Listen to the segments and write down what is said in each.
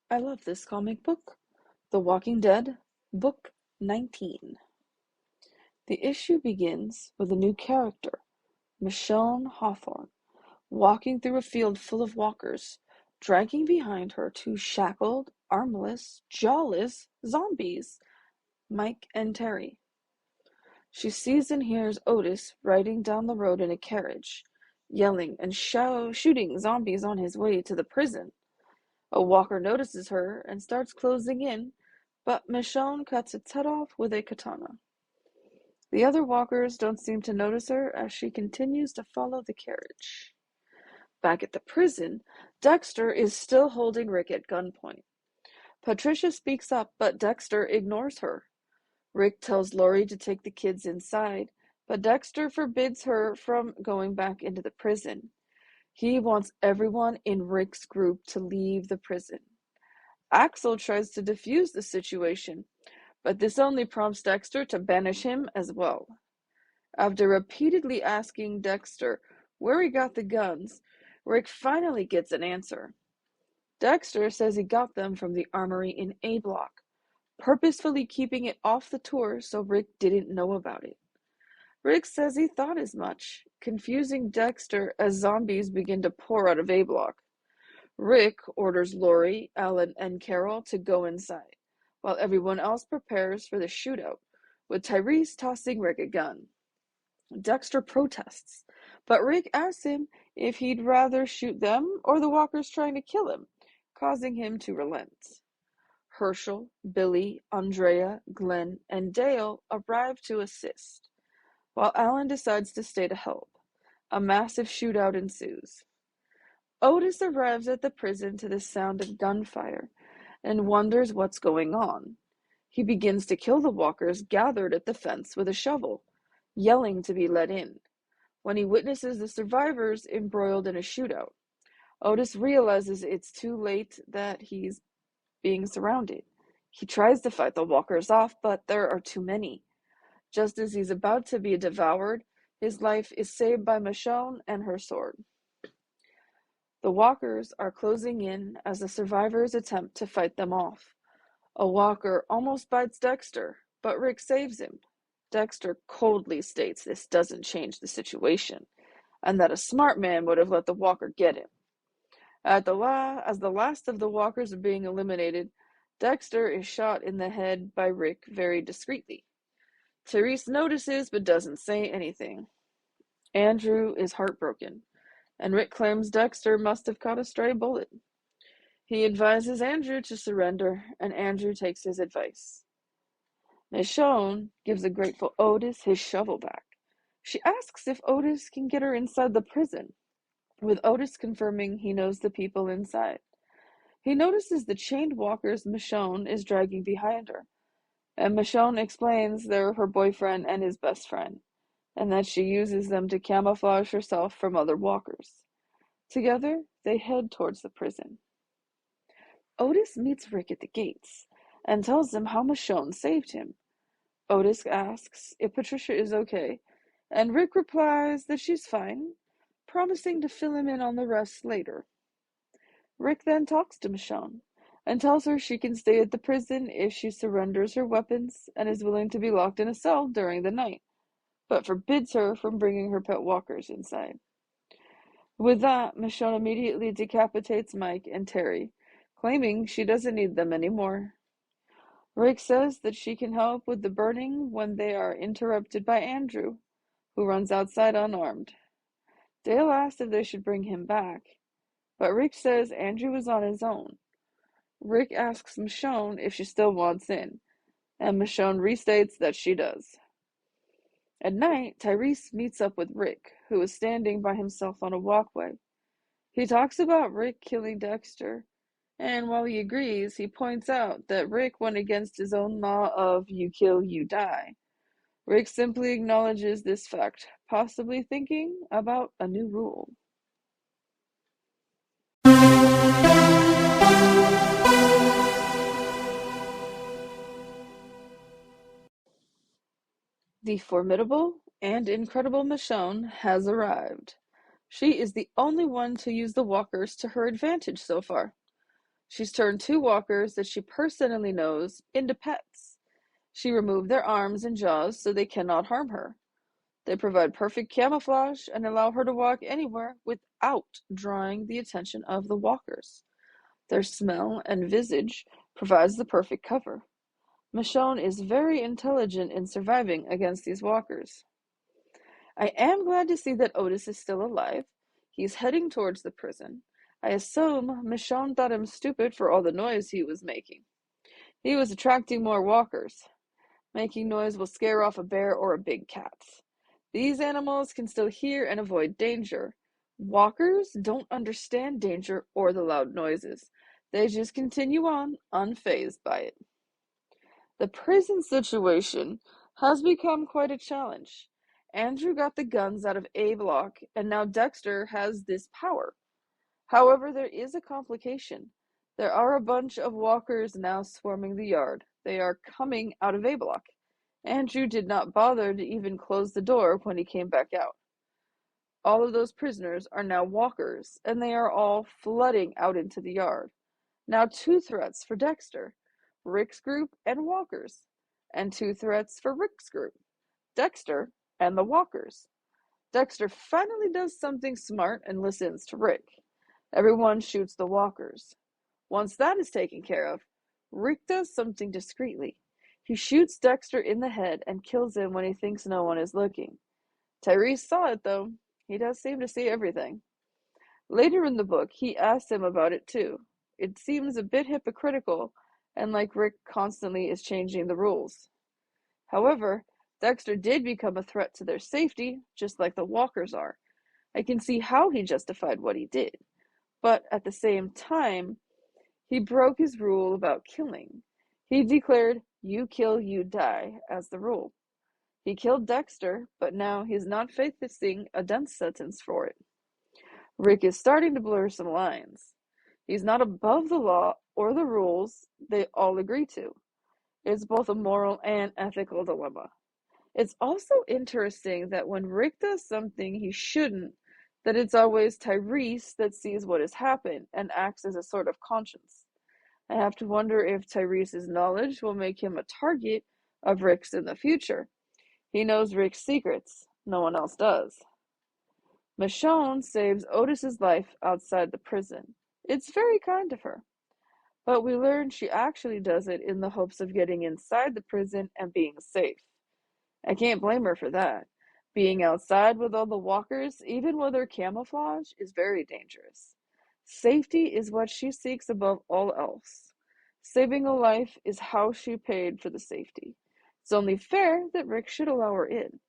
I love this comic book. The Walking Dead, Book 19. The issue begins with a new character, Michonne Hawthorne, walking through a field full of walkers, dragging behind her two shackled, armless, jawless zombies, Mike and Terry. She sees and hears Otis riding down the road in a carriage, yelling and shooting zombies on his way to the prison. A walker notices her and starts closing in, but Michonne cuts its head off with a katana. The other walkers don't seem to notice her as she continues to follow the carriage. Back at the prison, Dexter is still holding Rick at gunpoint. Patricia speaks up, but Dexter ignores her. Rick tells Lori to take the kids inside, but Dexter forbids her from going back into the prison. He wants everyone in Rick's group to leave the prison. Axel tries to defuse the situation, but this only prompts Dexter to banish him as well. After repeatedly asking Dexter where he got the guns, Rick finally gets an answer. Dexter says he got them from the armory in A Block, purposefully keeping it off the tour so Rick didn't know about it. Rick says he thought as much, confusing Dexter as zombies begin to pour out of A Block. Rick orders Lori, Alan, and Carol to go inside, while everyone else prepares for the shootout, with Tyreese tossing Rick a gun. Dexter protests, but Rick asks him if he'd rather shoot them or the walkers trying to kill him, causing him to relent. Herschel, Billy, Andrea, Glenn, and Dale arrive to assist, while Alan decides to stay to help. A massive shootout ensues. Otis arrives at the prison to the sound of gunfire and wonders what's going on. He begins to kill the walkers gathered at the fence with a shovel, yelling to be let in, when he witnesses the survivors embroiled in a shootout. Otis realizes it's too late, that he's being surrounded. He tries to fight the walkers off, but there are too many. Just as he's about to be devoured, his life is saved by Michonne and her sword. The walkers are closing in as the survivors attempt to fight them off. A walker almost bites Dexter, but Rick saves him. Dexter coldly states this doesn't change the situation, and that a smart man would have let the walker get him. As the last of the walkers are being eliminated, Dexter is shot in the head by Rick very discreetly. Tyreese notices but doesn't say anything. Andrew is heartbroken, and Rick claims Dexter must have caught a stray bullet. He advises Andrew to surrender, and Andrew takes his advice. Michonne gives a grateful Otis his shovel back. She asks if Otis can get her inside the prison, with Otis confirming he knows the people inside. He notices the chained walkers Michonne is dragging behind her, and Michonne explains they're her boyfriend and his best friend, and that she uses them to camouflage herself from other walkers. Together, they head towards the prison. Otis meets Rick at the gates and tells him how Michonne saved him. Otis asks if Patricia is okay, and Rick replies that she's fine, promising to fill him in on the rest later. Rick then talks to Michonne and tells her she can stay at the prison if she surrenders her weapons and is willing to be locked in a cell during the night, but forbids her from bringing her pet walkers inside. With that, Michonne immediately decapitates Mike and Terry, claiming she doesn't need them anymore. Rick says that she can help with the burning when they are interrupted by Andrew, who runs outside unarmed. Dale asks if they should bring him back, but Rick says Andrew is on his own. Rick asks Michonne if she still wants in, and Michonne restates that she does. At night, Tyreese meets up with Rick, who is standing by himself on a walkway. He talks about Rick killing Dexter, and while he agrees, he points out that Rick went against his own law of you kill, you die. Rick simply acknowledges this fact, possibly thinking about a new rule. The formidable and incredible Michonne has arrived. She is the only one to use the walkers to her advantage so far. She's turned 2 walkers that she personally knows into pets. She removed their arms and jaws so they cannot harm her. They provide perfect camouflage and allow her to walk anywhere without drawing the attention of the walkers. Their smell and visage provides the perfect cover. Michonne is very intelligent in surviving against these walkers. I am glad to see that Otis is still alive. He's heading towards the prison. I assume Michonne thought him stupid for all the noise he was making. He was attracting more walkers. Making noise will scare off a bear or a big cat. These animals can still hear and avoid danger. Walkers don't understand danger or the loud noises. They just continue on, unfazed by it. The prison situation has become quite a challenge. Andrew got the guns out of A Block, and now Dexter has this power. However, there is a complication. There are a bunch of walkers now swarming the yard. They are coming out of A Block. Andrew did not bother to even close the door when he came back out. All of those prisoners are now walkers, and they are all flooding out into the yard. Now 2 threats for Dexter, Rick's group and walkers, and 2 threats for Rick's group, Dexter and the walkers. Dexter finally does something smart and listens to Rick. Everyone shoots the walkers. Once that is taken care of, Rick does something discreetly. He shoots Dexter in the head and kills him when he thinks no one is looking. Tyreese saw it, though. He does seem to see everything. Later in the book, he asks him about it, too. It seems a bit hypocritical, and like Rick constantly is changing the rules. However, Dexter did become a threat to their safety, just like the walkers are. I can see how he justified what he did. But at the same time, he broke his rule about killing. He declared, "You kill, you die," as the rule. He killed Dexter, but now he's not facing a death sentence for it. Rick is starting to blur some lines. He's not above the law or the rules they all agree to. It's both a moral and ethical dilemma. It's also interesting that when Rick does something he shouldn't, that it's always Tyreese that sees what has happened and acts as a sort of conscience. I have to wonder if Tyrese's knowledge will make him a target of Rick's in the future. He knows Rick's secrets. No one else does. Michonne saves Otis's life outside the prison. It's very kind of her. But we learn she actually does it in the hopes of getting inside the prison and being safe. I can't blame her for that. Being outside with all the walkers, even with her camouflage, is very dangerous. Safety is what she seeks above all else. Saving a life is how she paid for the safety. It's only fair that Rick should allow her in.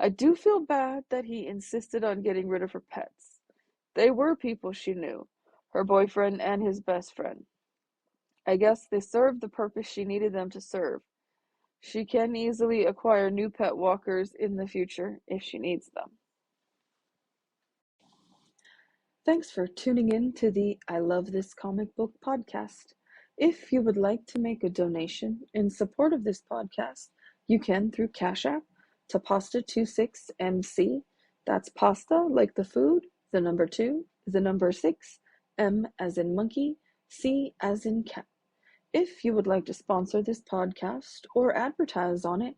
I do feel bad that he insisted on getting rid of her pets. They were people she knew, her boyfriend and his best friend. I guess they served the purpose she needed them to serve. She can easily acquire new pet walkers in the future if she needs them. Thanks for tuning in to the I Love This Comic Book podcast. If you would like to make a donation in support of this podcast, you can through Cash App to Pasta26MC. That's pasta like the food, the number 2, the number 6, M as in monkey, C as in cat. If you would like to sponsor this podcast or advertise on it,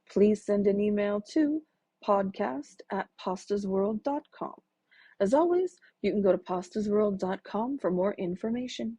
please send an email to podcast@pastasworld.com. As always, you can go to pastasworld.com for more information.